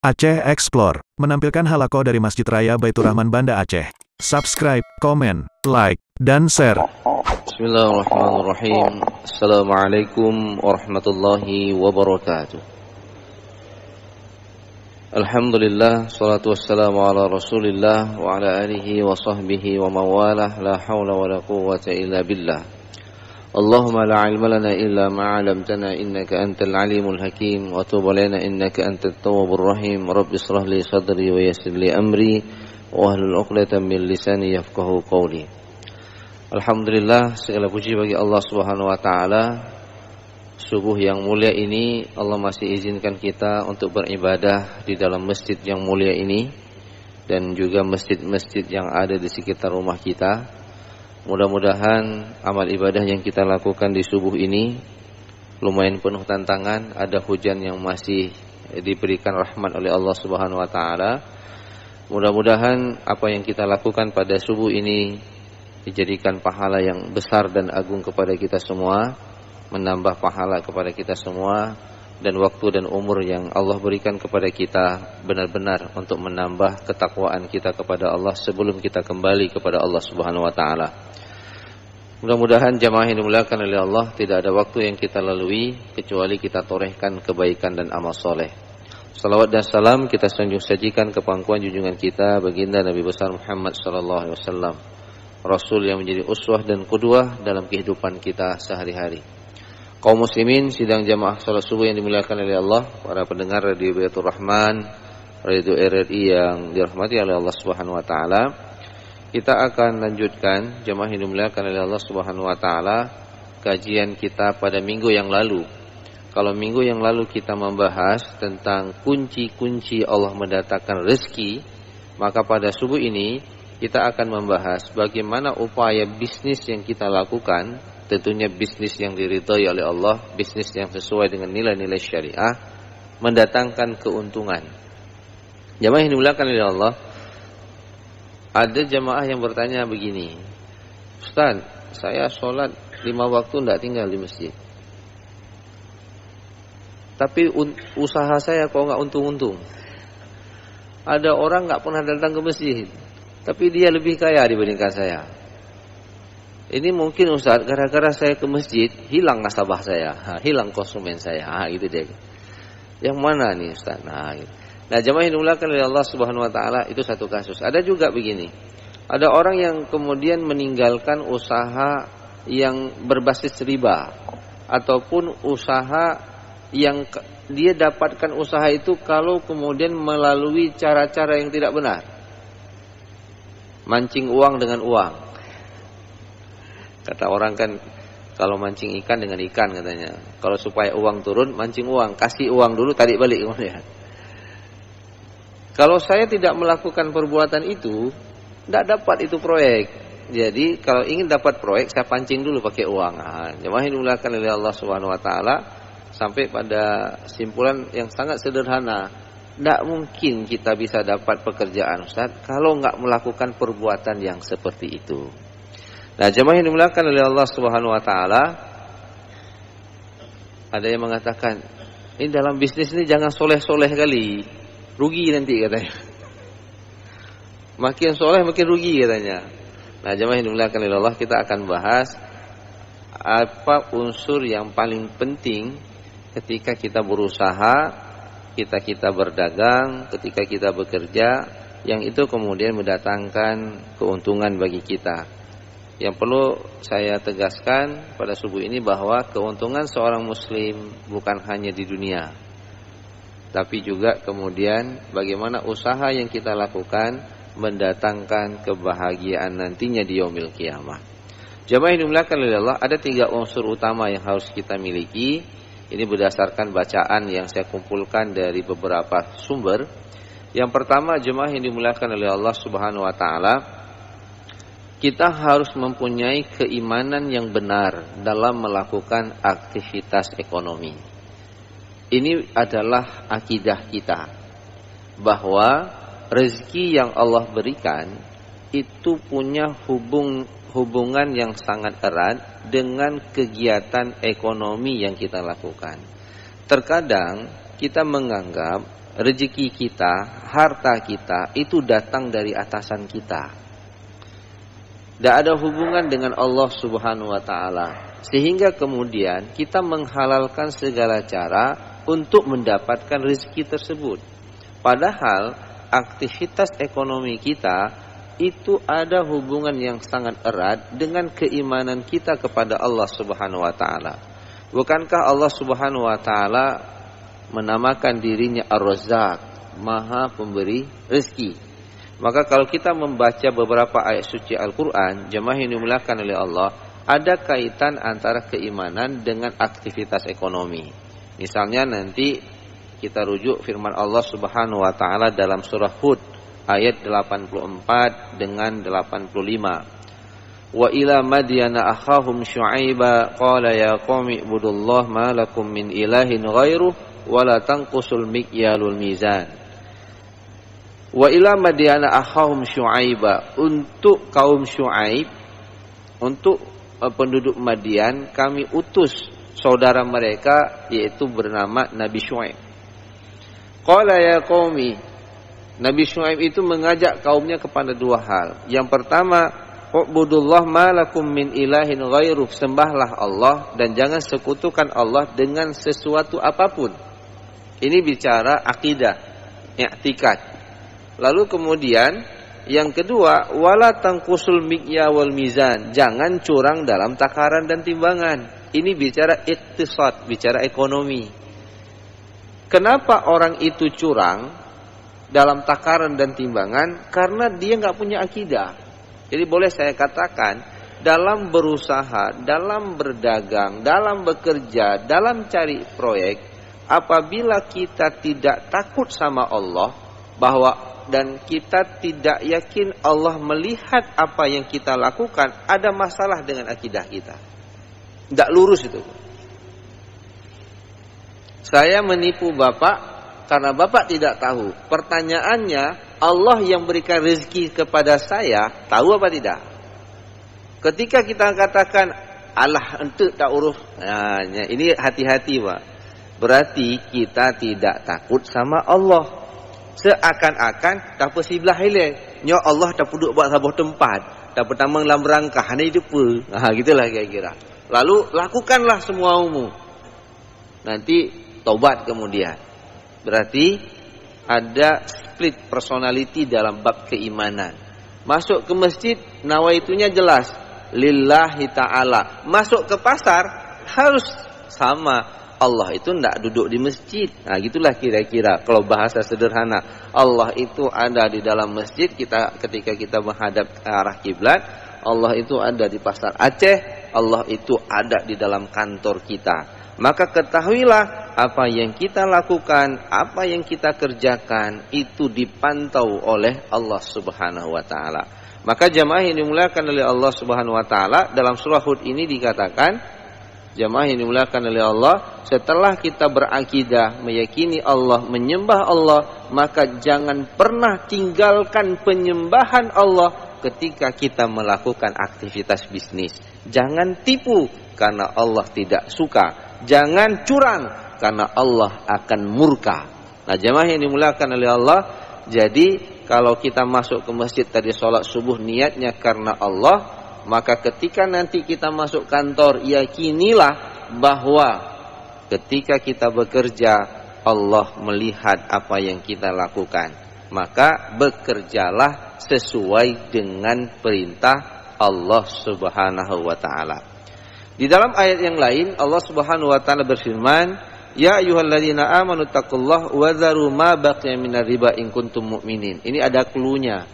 Aceh Explore menampilkan halaqah dari Masjid Raya Baitur Rahman Banda Aceh. Subscribe, komen, like, dan share. Bismillahirrahmanirrahim. Assalamualaikum warahmatullahi wabarakatuh. Alhamdulillah, salatu wassalamu ala rasulillah wa ala alihi wa sahbihi wa mawalah. La hawla wa la quwwata illa billah. Allahumma la ilma lana illa ma 'allamtana innaka antal alimul hakim wa tub alaina innaka antat tawwabur rahim. Rabbi ishrah li sadri wa yassir li amri wa hlul 'uqdatam min lisani yafqahu qawli. Alhamdulillah, segala puji bagi Allah Subhanahu wa taala. Subuh yang mulia ini Allah masih izinkan kita untuk beribadah di dalam masjid yang mulia ini dan juga masjid-masjid yang ada di sekitar rumah kita. Mudah-mudahan amal ibadah yang kita lakukan di subuh ini lumayan penuh tantangan. Ada hujan yang masih diberikan rahmat oleh Allah Subhanahu wa taala. Mudah-mudahan apa yang kita lakukan pada subuh ini dijadikan pahala yang besar dan agung kepada kita semua, menambah pahala kepada kita semua, dan waktu dan umur yang Allah berikan kepada kita benar-benar untuk menambah ketakwaan kita kepada Allah sebelum kita kembali kepada Allah Subhanahu wa taala. Mudah-mudahan jamaah yang dimuliakan oleh Allah, tidak ada waktu yang kita lalui kecuali kita torehkan kebaikan dan amal soleh. Salawat dan salam kita sanjung sajikan ke pangkuan junjungan kita baginda Nabi besar Muhammad sallallahu alaihi wasallam, Rasul yang menjadi uswah dan qudwah dalam kehidupan kita sehari-hari. Kaum muslimin sidang jamaah salat subuh yang dimuliakan oleh Allah, para pendengar Radio Baitur Rahman, Radio RRI yang dirahmati oleh Allah Subhanahu wa taala. Kita akan lanjutkan jamaah yang dimuliakan oleh Allah Subhanahu wa taala kajian kita pada minggu yang lalu. Kalau minggu yang lalu kita membahas tentang kunci-kunci Allah mendatangkan rezeki, maka pada subuh ini kita akan membahas bagaimana upaya bisnis yang kita lakukan, tentunya bisnis yang diridhai oleh Allah, bisnis yang sesuai dengan nilai-nilai syariah, mendatangkan keuntungan. Jamaah yang dimuliakan oleh Allah, ada jamaah yang bertanya begini, Ustaz, saya sholat 5 waktu tidak tinggal di masjid, tapi usaha saya kok nggak untung-untung. Ada orang nggak pernah datang ke masjid, tapi dia lebih kaya dibandingkan saya. Ini mungkin Ustaz, gara-gara saya ke masjid hilang nasabah saya, hilang konsumen saya, gitu dia. Yang mana nih Ustaz? Nah, jamaah yang dimuliakan oleh Allah Subhanahu wa taala, itu satu kasus. Ada juga begini. Ada orang yang kemudian meninggalkan usaha yang berbasis riba ataupun usaha yang dia dapatkan usaha itu kalau kemudian melalui cara-cara yang tidak benar. Mancing uang dengan uang. Kata orang kan, kalau mancing ikan dengan ikan katanya. Kalau supaya uang turun, mancing uang, kasih uang dulu, tarik balik kemudian. Kalau saya tidak melakukan perbuatan itu, tidak dapat itu proyek. Jadi kalau ingin dapat proyek, saya pancing dulu pakai uang. Jemaah yang dimuliakan oleh Allah Subhanahu wa taala, sampai pada simpulan yang sangat sederhana. Tidak mungkin kita bisa dapat pekerjaan Ustaz kalau nggak melakukan perbuatan yang seperti itu. Nah, jemaah yang dimuliakan oleh Allah Subhanahu wa taala, ada yang mengatakan, ini dalam bisnis ini jangan soleh-soleh kali. Rugi nanti katanya. Makin soleh makin rugi katanya. Nah, jemaah yang dimuliakan oleh Allah, kita akan bahas apa unsur yang paling penting ketika kita berusaha, kita berdagang, ketika kita bekerja, yang itu kemudian mendatangkan keuntungan bagi kita. Yang perlu saya tegaskan pada subuh ini bahwa keuntungan seorang muslim bukan hanya di dunia, tapi juga kemudian bagaimana usaha yang kita lakukan mendatangkan kebahagiaan nantinya di yaumil qiyamah. Jamaah yang dimuliakan oleh Allah, ada 3 unsur utama yang harus kita miliki. Ini berdasarkan bacaan yang saya kumpulkan dari beberapa sumber. Yang pertama, jemaah yang dimuliakan oleh Allah Subhanahu wa taala, kita harus mempunyai keimanan yang benar dalam melakukan aktivitas ekonomi. Ini adalah akidah kita, bahwa rezeki yang Allah berikan itu punya hubungan yang sangat erat dengan kegiatan ekonomi yang kita lakukan. Terkadang kita menganggap rezeki kita, harta kita itu datang dari atasan kita. Tidak ada hubungan dengan Allah Subhanahu wa taala. Sehingga kemudian kita menghalalkan segala cara untuk mendapatkan rezeki tersebut. Padahal aktivitas ekonomi kita itu ada hubungan yang sangat erat dengan keimanan kita kepada Allah Subhanahu wa taala. Bukankah Allah Subhanahu wa taala menamakan dirinya Ar-Razzaq, Maha Pemberi rezeki? Maka kalau kita membaca beberapa ayat suci Al-Qur'an, jemaah yang dimuliakan oleh Allah, ada kaitan antara keimanan dengan aktivitas ekonomi. Misalnya nanti kita rujuk firman Allah Subhanahu wa taala dalam surah Hud ayat 84 dengan 85. Wa ila madyana akhahum syu'aiba qala ya qaumi ibudullaha ma lakum min ilahin ghairuh wa la tanqusul mikyalul mizan. Wa ila madyana akhahum syu'aiba, untuk kaum Syuaib, untuk penduduk Madian kami utus saudara mereka yaitu bernama Nabi Syuaib. Qala ya qaumi, Nabi Syuaib itu mengajak kaumnya kepada dua hal. Yang pertama, Ubudullah ma lakum min ilahin ghairuh, sembahlah Allah dan jangan sekutukan Allah dengan sesuatu apapun. Ini bicara akidah, i'tikad. Lalu kemudian yang kedua, wala tanqusul mikya wal mizan, jangan curang dalam takaran dan timbangan. Ini bicara iktisad, bicara ekonomi. Kenapa orang itu curang dalam takaran dan timbangan? Karena dia nggak punya akidah. Jadi boleh saya katakan, dalam berusaha, dalam berdagang, dalam bekerja, dalam cari proyek, apabila kita tidak takut sama Allah, dan kita tidak yakin Allah melihat apa yang kita lakukan, ada masalah dengan akidah kita. Tidak lurus itu. Saya menipu Bapak karena Bapak tidak tahu. Pertanyaannya, Allah yang berikan rezeki kepada saya, tahu apa tidak? Ketika kita katakan, Allah ente tak urus, nah, ini hati-hati Pak. Berarti kita tidak takut sama Allah. Seakan-akan tak persiblah hilang. Nya Allah tak duduk buat sebuah tempat, tak pertama dalam berangkah, ini depa. Nah, gitulah kira-kira. Lalu lakukanlah semua umum. Nanti taubat kemudian. Berarti ada split personality dalam bab keimanan. Masuk ke masjid, nawaitunya jelas, lillahi ta'ala. Masuk ke pasar, harus sama. Allah itu tidak duduk di masjid. Nah, gitulah kira-kira kalau bahasa sederhana. Allah itu ada di dalam masjid, ketika kita menghadap ke arah kiblat. Allah itu ada di pasar Aceh. Allah itu ada di dalam kantor kita. Maka ketahuilah, apa yang kita lakukan, apa yang kita kerjakan, itu dipantau oleh Allah Subhanahu wa ta'ala. Maka jamaah yang dimuliakan oleh Allah Subhanahu wa ta'ala, dalam surah Hud ini dikatakan, jamaah yang dimuliakan oleh Allah, setelah kita berakidah, meyakini Allah, menyembah Allah, maka jangan pernah tinggalkan penyembahan Allah ketika kita melakukan aktivitas bisnis. Jangan tipu karena Allah tidak suka. Jangan curang karena Allah akan murka. Nah, jemaah yang dimuliakan oleh Allah, jadi kalau kita masuk ke masjid tadi sholat subuh niatnya karena Allah, maka ketika nanti kita masuk kantor, yakinilah bahwa ketika kita bekerja, Allah melihat apa yang kita lakukan. Maka bekerjalah sesuai dengan perintah Allah Subhanahu wa ta'ala. Di dalam ayat yang lain Allah Subhanahu wa taala berfirman, ya ayyuhalladzina amanu taqullaha wa dzaru ma baqiya minar riba in kuntum mu'minin. Ini ada cluenya.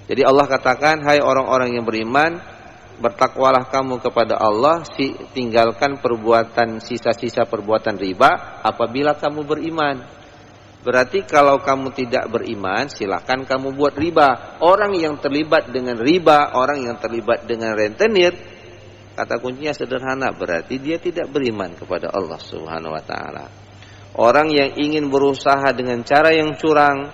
Jadi Allah katakan, hai orang-orang yang beriman, bertakwalah kamu kepada Allah, tinggalkan perbuatan sisa-sisa perbuatan riba apabila kamu beriman. Berarti kalau kamu tidak beriman, silakan kamu buat riba. Orang yang terlibat dengan riba, orang yang terlibat dengan rentenir, kata kuncinya sederhana, berarti dia tidak beriman kepada Allah Subhanahu wa ta'ala. Orang yang ingin berusaha dengan cara yang curang,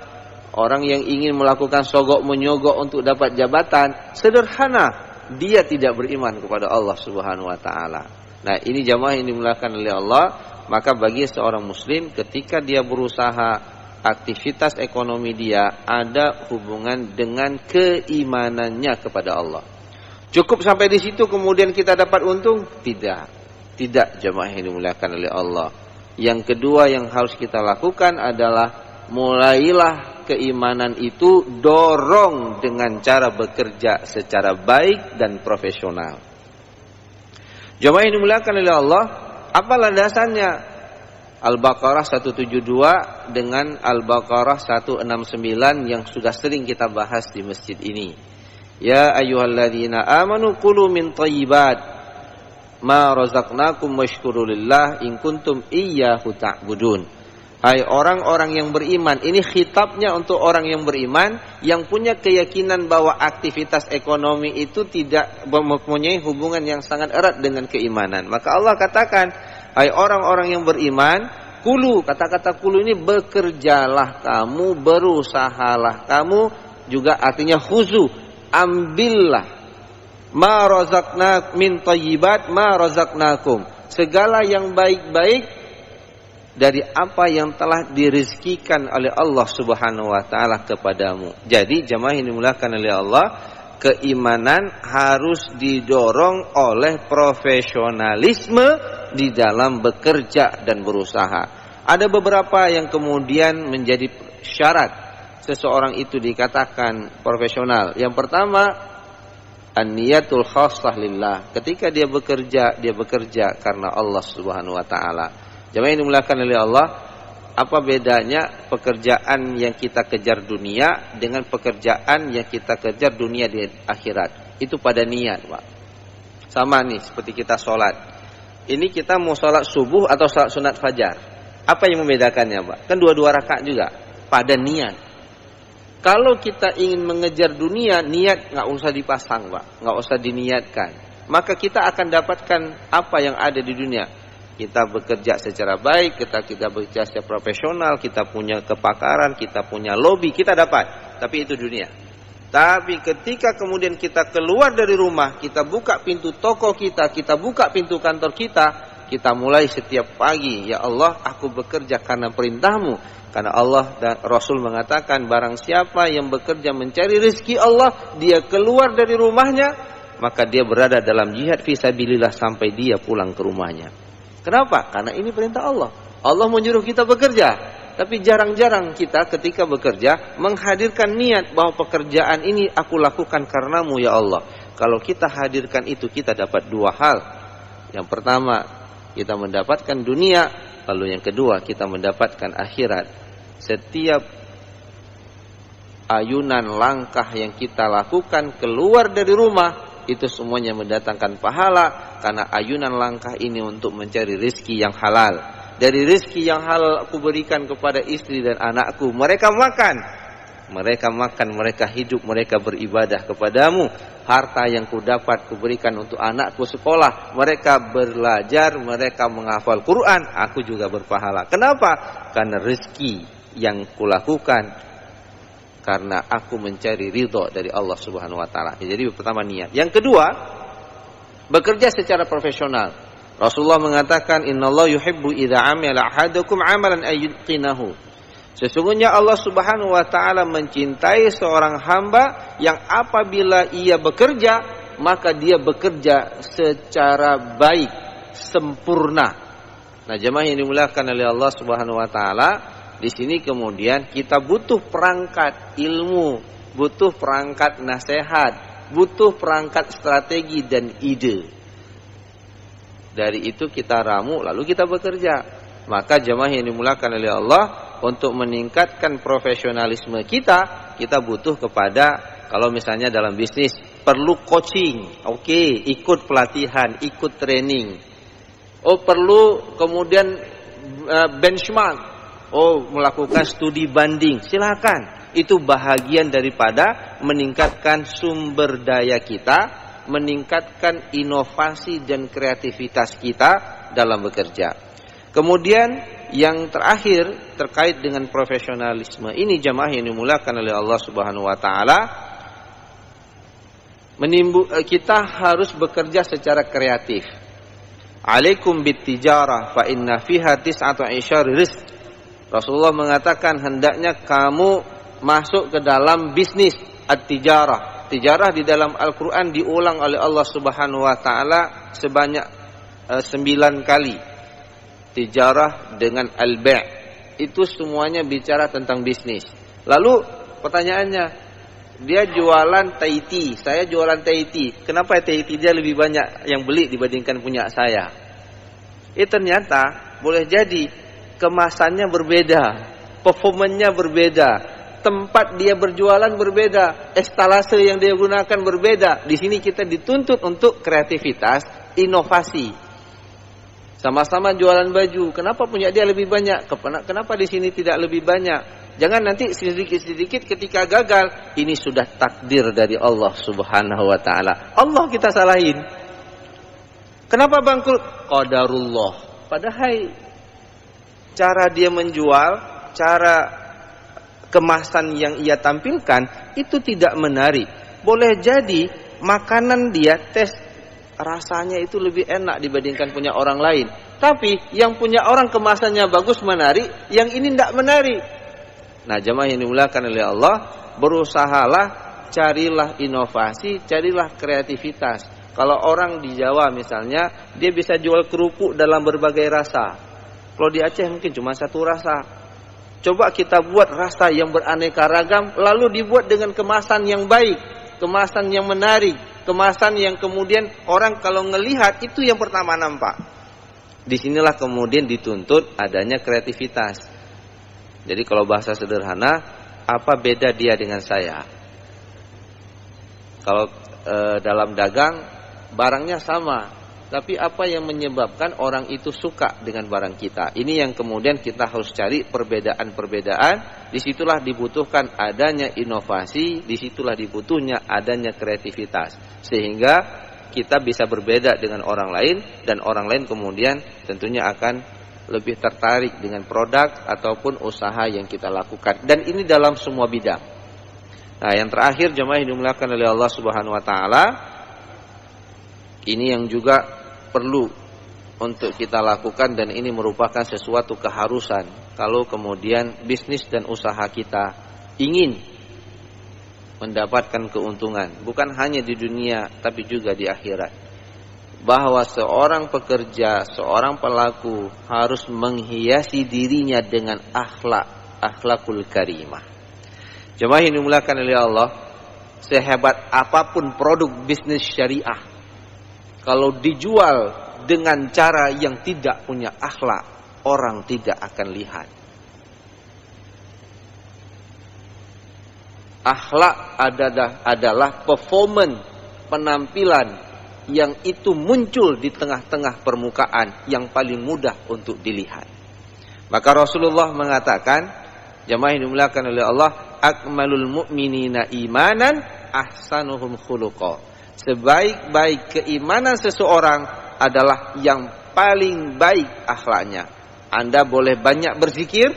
orang yang ingin melakukan sogok menyogok untuk dapat jabatan, sederhana, dia tidak beriman kepada Allah Subhanahu wa ta'ala. Nah, ini jamaah yang dimuliakan oleh Allah. Maka bagi seorang muslim, ketika dia berusaha aktivitas ekonomi dia ada hubungan dengan keimanannya kepada Allah. Cukup sampai di situ kemudian kita dapat untung? Tidak jemaah yang dimuliakan oleh Allah. Yang kedua yang harus kita lakukan adalah mulailah keimanan itu dorong dengan cara bekerja secara baik dan profesional. Jemaah yang dimuliakan oleh Allah, apa landasannya? Al-Baqarah 172 dengan Al-Baqarah 169 yang sudah sering kita bahas di masjid ini. Ya ayyuhalladzina amanu kulu min thayyibat ma razaqnakum washkurulillah in kuntum iyyahu ta'budun. Hai orang-orang yang beriman, ini khitabnya untuk orang yang beriman yang punya keyakinan bahwa aktivitas ekonomi itu tidak mempunyai hubungan yang sangat erat dengan keimanan. Maka Allah katakan, hai orang-orang yang beriman, kulu, kata-kata kulu ini bekerjalah kamu, berusahalah kamu, juga artinya khuzu, ambillah ma razaqnak min thayyibat ma razaqnakum, segala yang baik-baik dari apa yang telah dirizkikan oleh Allah Subhanahu wa taala kepadamu. Jadi jemaah yang dimuliakan oleh Allah, keimanan harus didorong oleh profesionalisme di dalam bekerja dan berusaha. Ada beberapa yang kemudian menjadi syarat seseorang itu dikatakan profesional. Yang pertama, an-niyatul khassah lillah. Ketika dia bekerja karena Allah Subhanahu wa taala. Jemaah yang dimuliakan oleh Allah, apa bedanya pekerjaan yang kita kejar dunia dengan pekerjaan yang kita kejar dunia di akhirat? Itu pada niat, Pak. Sama nih seperti kita sholat. Ini kita mau sholat subuh atau sholat sunat fajar? Apa yang membedakannya, Pak? Kan dua-dua rakaat juga. Pada niat. Kalau kita ingin mengejar dunia, niat nggak usah dipasang, Pak. Nggak usah diniatkan. Maka kita akan dapatkan apa yang ada di dunia. Kita bekerja secara baik, kita bekerja secara profesional, kita punya kepakaran, kita punya lobby, kita dapat. Tapi itu dunia. Tapi ketika kemudian kita keluar dari rumah, kita buka pintu toko kita buka pintu kantor kita mulai setiap pagi, ya Allah, aku bekerja karena perintahmu. Karena Allah dan Rasul mengatakan, barang siapa yang bekerja mencari rezeki Allah, dia keluar dari rumahnya, maka dia berada dalam jihad fisabilillah sampai dia pulang ke rumahnya. Kenapa? Karena ini perintah Allah. Allah menyuruh kita bekerja. Tapi jarang-jarang kita ketika bekerja menghadirkan niat bahwa pekerjaan ini aku lakukan karenamu ya Allah. Kalau kita hadirkan itu, kita dapat dua hal. Yang pertama, kita mendapatkan dunia. Lalu yang kedua, kita mendapatkan akhirat. Setiap ayunan langkah yang kita lakukan keluar dari rumah, itu semuanya mendatangkan pahala. Karena ayunan langkah ini untuk mencari rezeki yang halal. Dari rezeki yang halal aku berikan kepada istri dan anakku. Mereka makan, mereka hidup, mereka beribadah kepadamu. Harta yang kudapat kuberikan untuk anakku sekolah. Mereka belajar, mereka menghafal Quran. Aku juga berpahala. Kenapa? Karena rezeki yang kulakukan karena aku mencari ridho dari Allah Subhanahu wa taala. Jadi pertama niat. Yang kedua, bekerja secara profesional. Rasulullah mengatakan, innallaha yuhibbu idza amila ahadukum amalan ayyutqinahu. Sesungguhnya Allah Subhanahu wa taala mencintai seorang hamba yang apabila ia bekerja, maka dia bekerja secara baik, sempurna. Nah, jemaah yang dimuliakan oleh Allah Subhanahu wa taala, di sini kemudian kita butuh perangkat ilmu, butuh perangkat nasihat, butuh perangkat strategi dan ide. Dari itu kita ramu, lalu kita bekerja. Maka jemaah yang dimuliakan oleh Allah, untuk meningkatkan profesionalisme kita butuh kepada, kalau misalnya dalam bisnis, perlu coaching. Oke, ikut pelatihan, ikut training. Oh, perlu kemudian benchmark. Oh, melakukan studi banding. Silakan. Itu bahagian daripada meningkatkan sumber daya kita, meningkatkan inovasi dan kreativitas kita dalam bekerja. Kemudian yang terakhir terkait dengan profesionalisme ini, jamaah yang dimuliakan oleh Allah Subhanahu wa taala, kita harus bekerja secara kreatif. Alaikum bitijarah fa inna fiha tis'atu 'ishar rizq. Rasulullah mengatakan hendaknya kamu masuk ke dalam bisnis at-tijarah. Tijarah di dalam Al-Quran diulang oleh Allah Subhanahu wa Ta'ala sebanyak 9 kali. Tijarah dengan al-ba', itu semuanya bicara tentang bisnis. Lalu pertanyaannya, dia jualan Tahiti, saya jualan Tahiti. Kenapa Tahiti dia lebih banyak yang beli dibandingkan punya saya? Ternyata boleh jadi kemasannya berbeda, performanya berbeda, tempat dia berjualan berbeda, estalase yang dia gunakan berbeda. Di sini kita dituntut untuk kreativitas, inovasi. Sama-sama jualan baju, kenapa punya dia lebih banyak? Kenapa di sini tidak lebih banyak? Jangan nanti sedikit-sedikit ketika gagal, ini sudah takdir dari Allah Subhanahu wa Ta'ala. Allah kita salahin. Kenapa bangkrut? Qadarullah. Padahal cara dia menjual, cara kemasan yang ia tampilkan itu tidak menarik. Boleh jadi makanan dia tes rasanya itu lebih enak dibandingkan punya orang lain. Tapi yang punya orang kemasannya bagus, menarik, yang ini tidak menarik. Nah, jemaah yang dimuliakan oleh Allah, berusahalah, carilah inovasi, carilah kreativitas. Kalau orang di Jawa misalnya, dia bisa jual kerupuk dalam berbagai rasa. Kalau di Aceh mungkin cuma satu rasa. Coba kita buat rasa yang beraneka ragam, lalu dibuat dengan kemasan yang baik, kemasan yang menarik, kemasan yang kemudian orang kalau ngelihat itu yang pertama nampak. Disinilah kemudian dituntut adanya kreativitas. Jadi kalau bahasa sederhana, apa beda dia dengan saya? Kalau dalam dagang, barangnya sama, tapi apa yang menyebabkan orang itu suka dengan barang kita? Ini yang kemudian kita harus cari perbedaan-perbedaan. Disitulah dibutuhkan adanya inovasi, disitulah dibutuhnya adanya kreativitas, sehingga kita bisa berbeda dengan orang lain, dan orang lain kemudian tentunya akan lebih tertarik dengan produk ataupun usaha yang kita lakukan. Dan ini dalam semua bidang. Nah, yang terakhir, jemaah yang dimuliakan oleh Allah Subhanahu wa Ta'ala, ini yang juga perlu untuk kita lakukan, dan ini merupakan sesuatu keharusan kalau kemudian bisnis dan usaha kita ingin mendapatkan keuntungan, bukan hanya di dunia tapi juga di akhirat. Bahwa seorang pekerja, seorang pelaku harus menghiasi dirinya dengan akhlakul karimah. Jemaah yang dimuliakan oleh Allah, sehebat apapun produk bisnis syariah, kalau dijual dengan cara yang tidak punya akhlak, orang tidak akan lihat. Akhlak adalah performance, penampilan yang itu muncul di tengah-tengah permukaan yang paling mudah untuk dilihat. Maka Rasulullah mengatakan, jemaah yang dimuliakan oleh Allah, akmalul mu'minina imanan ahsanuhum khuluqa. Sebaik-baik keimanan seseorang adalah yang paling baik akhlaknya. Anda boleh banyak berzikir,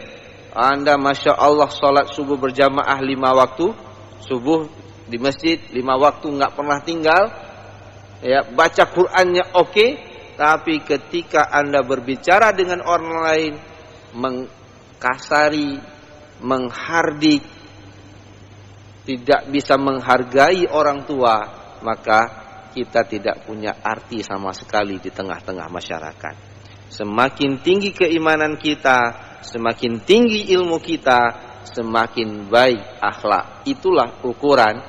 Anda Masya Allah sholat subuh berjamaah 5 waktu, subuh di masjid 5 waktu nggak pernah tinggal, ya, baca Qur'annya oke, tapi ketika Anda berbicara dengan orang lain, mengkasari, menghardik, tidak bisa menghargai orang tua, maka kita tidak punya arti sama sekali di tengah-tengah masyarakat. Semakin tinggi keimanan kita, semakin tinggi ilmu kita, semakin baik akhlak. Itulah ukuran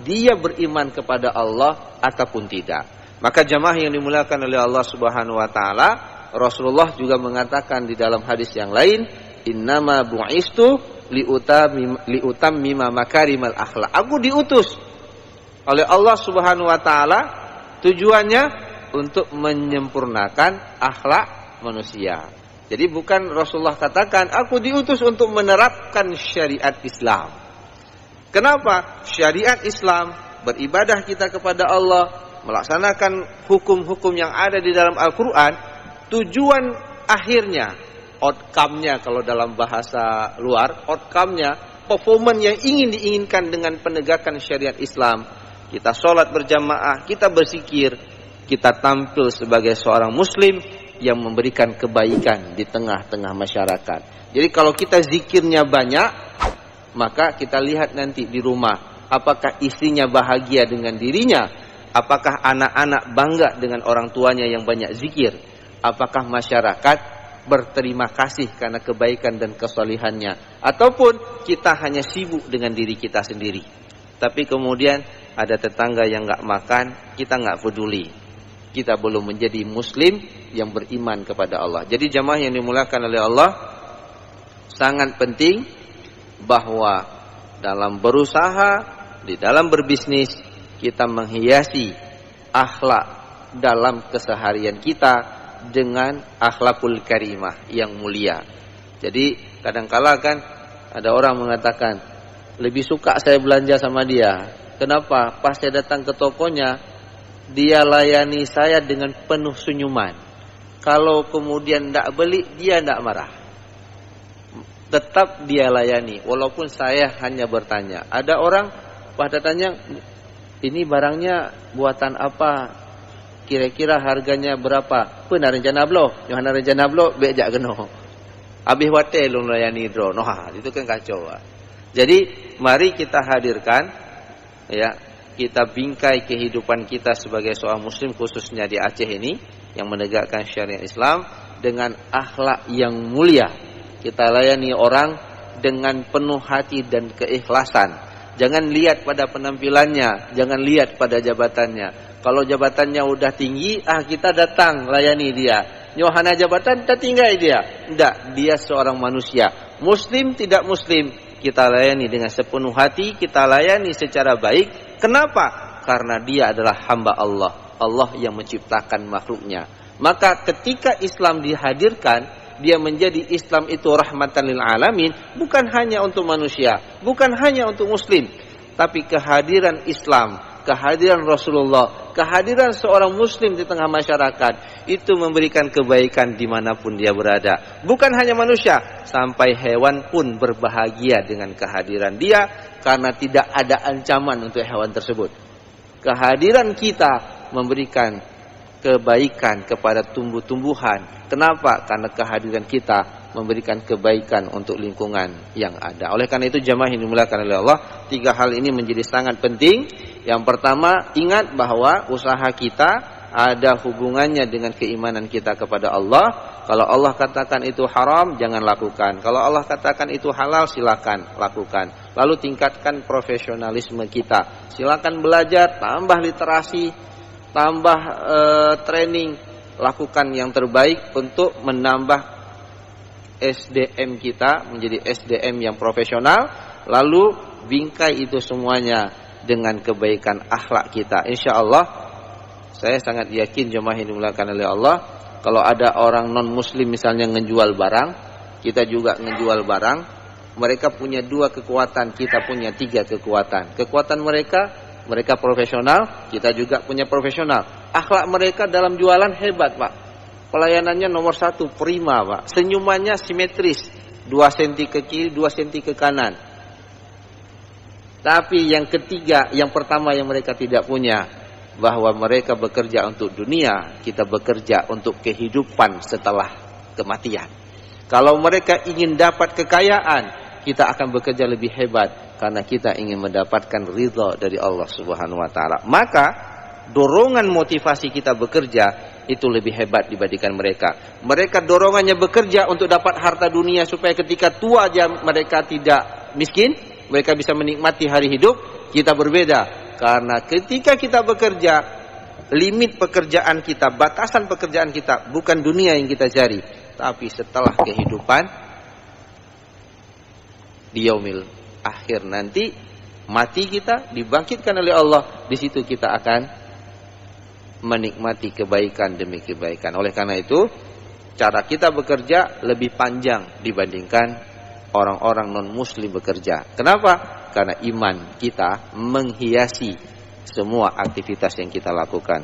dia beriman kepada Allah ataupun tidak. Maka jamaah yang dimuliakan oleh Allah Subhanahu wa Ta'ala, Rasulullah juga mengatakan di dalam hadis yang lain, innama bu'istu liutammima makarimal akhlak. Aku diutus oleh Allah Subhanahu wa Ta'ala, tujuannya untuk menyempurnakan akhlak manusia. Jadi bukan Rasulullah katakan aku diutus untuk menerapkan syariat Islam. Kenapa? Syariat Islam, beribadah kita kepada Allah, melaksanakan hukum-hukum yang ada di dalam Al-Quran, tujuan akhirnya, outcome-nya kalau dalam bahasa luar, outcome-nya, performance yang ingin diinginkan dengan penegakan syariat Islam. Kita sholat berjamaah, kita berzikir, kita tampil sebagai seorang muslim yang memberikan kebaikan di tengah-tengah masyarakat. Jadi kalau kita zikirnya banyak, maka kita lihat nanti di rumah, apakah istrinya bahagia dengan dirinya, apakah anak-anak bangga dengan orang tuanya yang banyak zikir, apakah masyarakat berterima kasih karena kebaikan dan kesalihannya, ataupun kita hanya sibuk dengan diri kita sendiri. Tapi kemudian ada tetangga yang nggak makan, kita nggak peduli. Kita belum menjadi muslim yang beriman kepada Allah. Jadi jamaah yang dimuliakan oleh Allah, sangat penting bahwa dalam berusaha, di dalam berbisnis, kita menghiasi akhlak dalam keseharian kita dengan akhlakul karimah yang mulia. Jadi kadangkala kan ada orang mengatakan, lebih suka saya belanja sama dia. Kenapa? Pas saya datang ke tokonya, dia layani saya dengan penuh senyuman. Kalau kemudian tidak beli, dia tidak marah. Tetap dia layani, walaupun saya hanya bertanya. Ada orang pada tanya, ini barangnya buatan apa? Kira-kira harganya berapa? Pernah rencana blok, Yohana rencana blok, bejak geno. Habis wate lu layani dro, noha, itu kan kacau. Jadi mari kita hadirkan, ya, kita bingkai kehidupan kita sebagai seorang muslim, khususnya di Aceh ini yang menegakkan syariat Islam dengan akhlak yang mulia. Kita layani orang dengan penuh hati dan keikhlasan. Jangan lihat pada penampilannya, jangan lihat pada jabatannya. Kalau jabatannya udah tinggi, kita datang layani dia. Nyohana jabatan, kita tinggal dia. Tidak, dia seorang manusia. Muslim tidak muslim, kita layani dengan sepenuh hati, kita layani secara baik. Kenapa? Karena dia adalah hamba Allah. Allah yang menciptakan makhluknya. Maka ketika Islam dihadirkan, dia menjadi Islam itu rahmatan lil alamin, bukan hanya untuk manusia, bukan hanya untuk muslim, tapi kehadiran Islam, kehadiran Rasulullah, kehadiran seorang muslim di tengah masyarakat, itu memberikan kebaikan dimanapun dia berada. Bukan hanya manusia, sampai hewan pun berbahagia dengan kehadiran dia, karena tidak ada ancaman untuk hewan tersebut. Kehadiran kita memberikan kebaikan kepada tumbuh-tumbuhan. Kenapa? Karena kehadiran kita memberikan kebaikan untuk lingkungan yang ada. Oleh karena itu jamaah yang dimuliakan oleh Allah, 3 hal ini menjadi sangat penting. Yang pertama, ingat bahwa usaha kita ada hubungannya dengan keimanan kita kepada Allah. Kalau Allah katakan itu haram, jangan lakukan. Kalau Allah katakan itu halal, silakan lakukan. Lalu tingkatkan profesionalisme kita. Silakan belajar, tambah literasi, tambah training, lakukan yang terbaik untuk menambah SDM kita menjadi SDM yang profesional. Lalu bingkai itu semuanya dengan kebaikan akhlak kita. Insya Allah, saya sangat yakin jemaah yang dimuliakan oleh Allah, kalau ada orang non muslim misalnya ngejual barang, kita juga ngejual barang, mereka punya 2 kekuatan, kita punya 3 kekuatan. Kekuatan mereka profesional, kita juga punya profesional. Akhlak mereka dalam jualan hebat, Pak. Pelayanannya nomor 1, prima, Pak. Senyumannya simetris, 2 cm ke kiri, 2 cm ke kanan. Tapi yang ketiga, yang pertama yang mereka tidak punya, bahwa mereka bekerja untuk dunia, kita bekerja untuk kehidupan setelah kematian. Kalau mereka ingin dapat kekayaan, kita akan bekerja lebih hebat karena kita ingin mendapatkan ridha dari Allah Subhanahu wa taala. Maka dorongan motivasi kita bekerja itu lebih hebat dibandingkan mereka. Mereka dorongannya bekerja untuk dapat harta dunia supaya ketika tua aja mereka tidak miskin, mereka bisa menikmati hari hidup. Kita berbeda. Karena ketika kita bekerja, limit pekerjaan kita, batasan pekerjaan kita bukan dunia yang kita cari, tapi setelah kehidupan di yaumil akhir nanti, mati kita dibangkitkan oleh Allah, di situ kita akan menikmati kebaikan demi kebaikan. Oleh karena itu, cara kita bekerja lebih panjang dibandingkan orang-orang non muslim bekerja. Kenapa? Karena iman kita menghiasi semua aktivitas yang kita lakukan.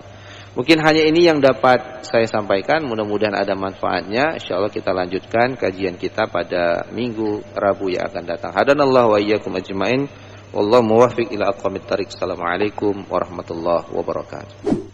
Mungkin hanya ini yang dapat saya sampaikan. Mudah-mudahan ada manfaatnya. InsyaAllah kita lanjutkan kajian kita pada minggu Rabu yang akan datang. Hadanallahu wa iyyakum ajma'in. Wallahu muwaffiq ila aqwamit thariq. Assalamualaikum warahmatullahi wabarakatuh.